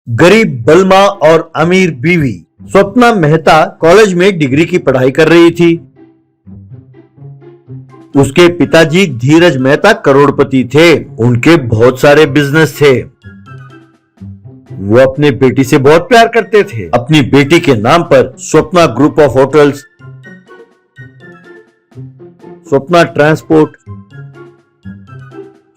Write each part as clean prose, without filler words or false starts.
गरीब बलमा और अमीर बीवी। स्वप्ना मेहता कॉलेज में डिग्री की पढ़ाई कर रही थी। उसके पिताजी धीरज मेहता करोड़पति थे। उनके बहुत सारे बिजनेस थे। वो अपने बेटी से बहुत प्यार करते थे। अपनी बेटी के नाम पर Swapna group of hotels, Swapna transport,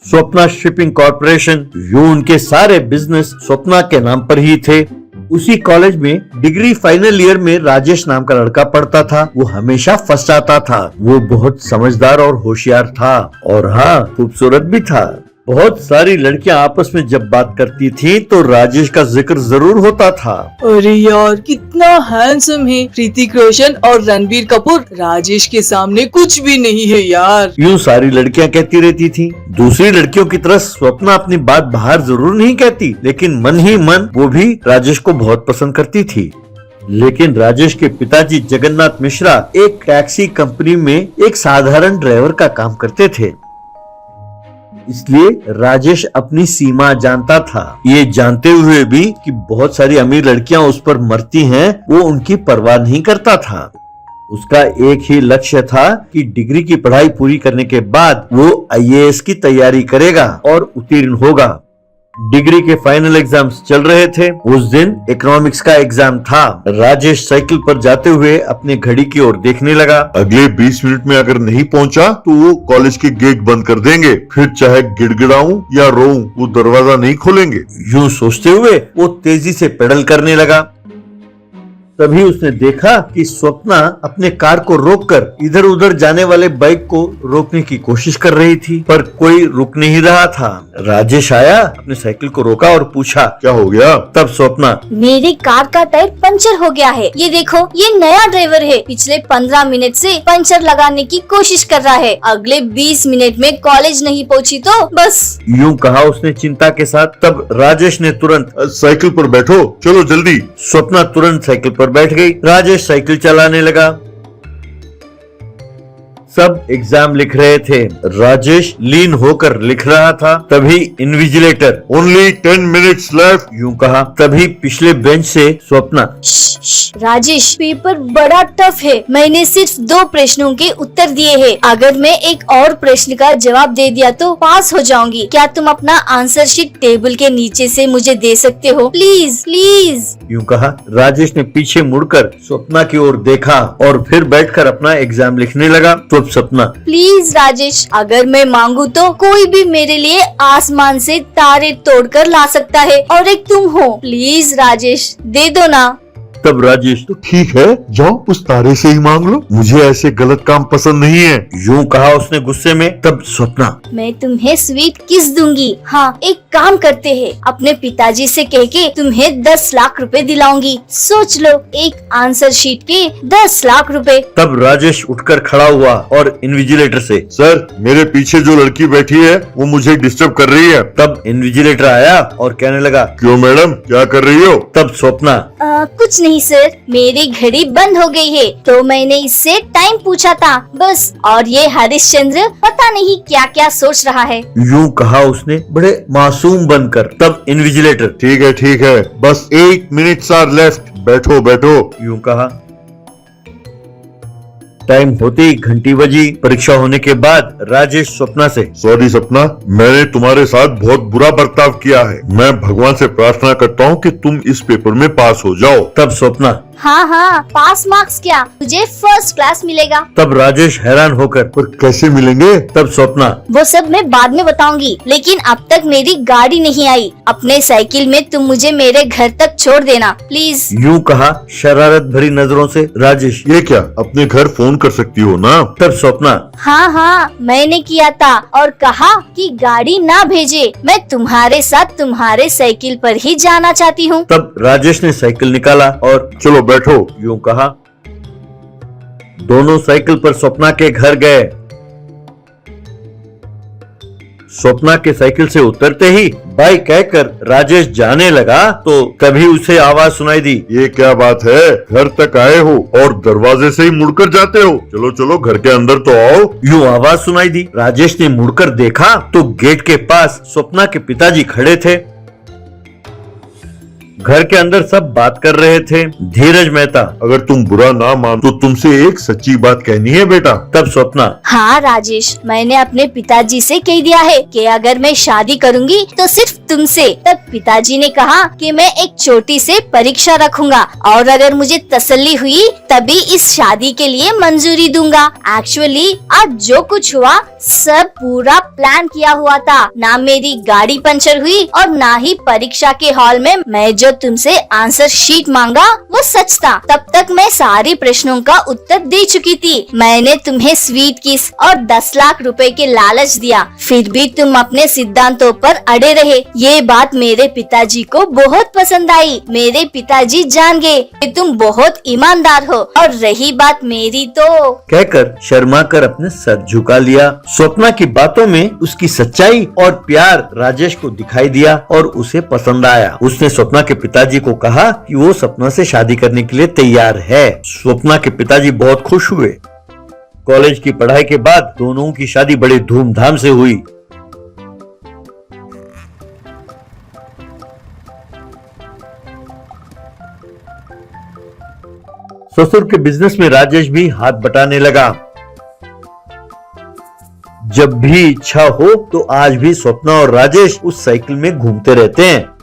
Swapna shipping corporation, यूं उनके सारे बिजनेस स्वप्ना के नाम पर ही थे। उसी कॉलेज में डिग्री फाइनल ईयर में राजेश नाम का लड़का पढ़ता था। वो हमेशा फर्स्ट आता था। वो बहुत समझदार और होशियार था और हाँ, खूबसूरत भी था। बहुत सारी लड़कियां आपस में जब बात करती थी तो राजेश का जिक्र जरूर होता था। अरे यार, कितना हैंडसम है ऋतिक रोशन और रणबीर कपूर। राजेश के सामने कुछ भी नहीं है यार। यूं सारी लड़कियां कहती रहती थी। दूसरी लड़कियों की तरह स्वप्ना अपनी बात बाहर जरूर नहीं कहती, लेकिन मन ही मन वो भी राजेश को बहुत पसंद करती थी। लेकिन राजेश के पिताजी जगन्नाथ मिश्रा एक टैक्सी कंपनी में एक साधारण ड्राइवर का काम करते थे, इसलिए राजेश अपनी सीमा जानता था। ये जानते हुए भी कि बहुत सारी अमीर लड़कियां उस पर मरती हैं, वो उनकी परवाह नहीं करता था। उसका एक ही लक्ष्य था कि डिग्री की पढ़ाई पूरी करने के बाद वो आईएएस की तैयारी करेगा और उत्तीर्ण होगा। डिग्री के फाइनल एग्जाम्स चल रहे थे। उस दिन इकोनॉमिक्स का एग्जाम था। राजेश साइकिल पर जाते हुए अपने घड़ी की ओर देखने लगा। अगले 20 मिनट में अगर नहीं पहुंचा तो वो कॉलेज के गेट बंद कर देंगे। फिर चाहे गिड़गिड़ाऊं या रोऊं, वो दरवाजा नहीं खोलेंगे। यूं सोचते हुए वो तेजी से पेडल करने लगा। तभी उसने देखा कि स्वप्ना अपने कार को रोककर इधर उधर जाने वाले बाइक को रोकने की कोशिश कर रही थी, पर कोई रुक नहीं रहा था। राजेश आया, अपने साइकिल को रोका और पूछा, क्या हो गया? तब स्वप्ना, मेरी कार का टायर पंचर हो गया है। ये देखो, ये नया ड्राइवर है। पिछले 15 मिनट से पंचर लगाने की कोशिश कर रहा है। अगले 20 मिनट में कॉलेज नहीं पहुंची तो बस। यूं कहा उसने चिंता के साथ। तब राजेश ने तुरंत, साइकिल पर बैठो, चलो जल्दी। स्वप्ना तुरंत साइकिल पर बैठ गई। राजेश साइकिल चलाने लगा। सब एग्जाम लिख रहे थे। राजेश लीन होकर लिख रहा था। तभी इन्विजिलेटर, ओनली 10 मिनट्स लेफ्ट, यूं कहा। तभी पिछले बेंच से स्वप्ना, राजेश, पेपर बड़ा टफ है। मैंने सिर्फ 2 प्रश्नों के उत्तर दिए हैं। अगर मैं एक और प्रश्न का जवाब दे दिया तो पास हो जाऊंगी। क्या तुम अपना आंसर शीट टेबल के नीचे से मुझे दे सकते हो? प्लीज प्लीज, यूं कहा। राजेश ने पीछे मुड़कर स्वप्ना की ओर देखा और फिर बैठकर अपना एग्जाम लिखने लगा। तो स्वप्ना, प्लीज राजेश, अगर मैं मांगू तो कोई भी मेरे लिए आसमान से तारे तोड़कर ला सकता है, और एक तुम हो। प्लीज राजेश, दे दो ना। तब राजेश, तो ठीक है, जाओ उस तारे से ही मांग लो। मुझे ऐसे गलत काम पसंद नहीं है। यूं कहा उसने गुस्से में। तब स्वप्ना, मैं तुम्हें स्वीट किस दूंगी। हाँ, एक काम करते हैं, अपने पिताजी से कह के तुम्हें 10 लाख रुपए दिलाऊंगी। सोच लो, एक आंसर शीट के 10 लाख रुपए। तब राजेश उठकर खड़ा हुआ और इन्विजिलेटर से, सर, मेरे पीछे जो लड़की बैठी है वो मुझे डिस्टर्ब कर रही है। तब इन्विजिलेटर आया और कहने लगा, क्यों मैडम, क्या कर रही हो? तब स्वप्ना, कुछ नहीं सर, मेरी घड़ी बंद हो गई है तो मैंने इससे टाइम पूछा था बस। और ये हरिश्चंद्र पता नहीं क्या क्या सोच रहा है। यूं कहा उसने बड़े मासूम बनकर। तब इन्विजिलेटर, ठीक है, बस 8 मिनट्स आर लेफ्ट, बैठो बैठो। यूं कहा। टाइम होते ही घंटी बजी। परीक्षा होने के बाद राजेश स्वप्ना से, सॉरी सपना, मैंने तुम्हारे साथ बहुत बुरा बर्ताव किया है। मैं भगवान से प्रार्थना करता हूँ कि तुम इस पेपर में पास हो जाओ। तब स्वप्ना, हाँ, पास मार्क्स क्या, तुझे फर्स्ट क्लास मिलेगा। तब राजेश हैरान होकर, पर कैसे मिलेंगे? तब स्वप्ना, वो सब मैं बाद में बताऊंगी, लेकिन अब तक मेरी गाड़ी नहीं आई। अपने साइकिल में तुम मुझे मेरे घर तक छोड़ देना प्लीज। यूं कहा शरारत भरी नजरों से। राजेश, ये क्या, अपने घर फोन कर सकती हो ना? तब स्वप्ना, हाँ, मैंने किया था और कहा कि गाड़ी ना भेजे। मैं तुम्हारे साथ तुम्हारे साइकिल पर ही जाना चाहती हूँ। तब राजेश ने साइकिल निकाला और चलो बैठो। यूं कहा। दोनों साइकिल पर स्वप्ना के घर गए। स्वप्ना के साइकिल से उतरते ही बाय कहकर राजेश जाने लगा तो तभी उसे आवाज सुनाई दी, ये क्या बात है, घर तक आए हो और दरवाजे से ही मुड़कर जाते हो? चलो चलो घर के अंदर तो आओ। यूं आवाज सुनाई दी। राजेश ने मुड़कर देखा तो गेट के पास स्वप्ना के पिताजी खड़े थे। घर के अंदर सब बात कर रहे थे। धीरज मेहता, अगर तुम बुरा ना मान तो तुमसे एक सच्ची बात कहनी है बेटा। तब स्वप्ना, हाँ राजेश, मैंने अपने पिताजी से कह दिया है कि अगर मैं शादी करूंगी तो सिर्फ तुमसे। तब पिताजी ने कहा कि मैं एक छोटी से परीक्षा रखूंगा और अगर मुझे तसल्ली हुई तभी इस शादी के लिए मंजूरी दूंगा। एक्चुअली आज जो कुछ हुआ सब पूरा प्लान किया हुआ था। ना मेरी गाड़ी पंचर हुई और ना ही परीक्षा के हॉल में मैं जो तुमसे आंसर शीट मांगा वो सच था। तब तक मैं सारे प्रश्नों का उत्तर दे चुकी थी। मैंने तुम्हें स्वीट किस और 10 लाख रुपए के लालच दिया, फिर भी तुम अपने सिद्धांतों पर अड़े रहे। ये बात मेरे पिताजी को बहुत पसंद आई। मेरे पिताजी जान गए कि तुम बहुत ईमानदार हो। और रही बात मेरी तो कहकर शर्मा कर अपने सर झुका लिया। स्वप्ना की बातों में उसकी सच्चाई और प्यार राजेश को दिखाई दिया और उसे पसंद आया। उसने स्वप्ना के पिताजी को कहा कि वो सपना से शादी करने के लिए तैयार है। स्वप्ना के पिताजी बहुत खुश हुए। कॉलेज की पढ़ाई के बाद दोनों की शादी बड़े धूमधाम से हुई। ससुर के बिजनेस में राजेश भी हाथ बटाने लगा। जब भी इच्छा हो तो आज भी स्वप्ना और राजेश उस साइकिल में घूमते रहते हैं।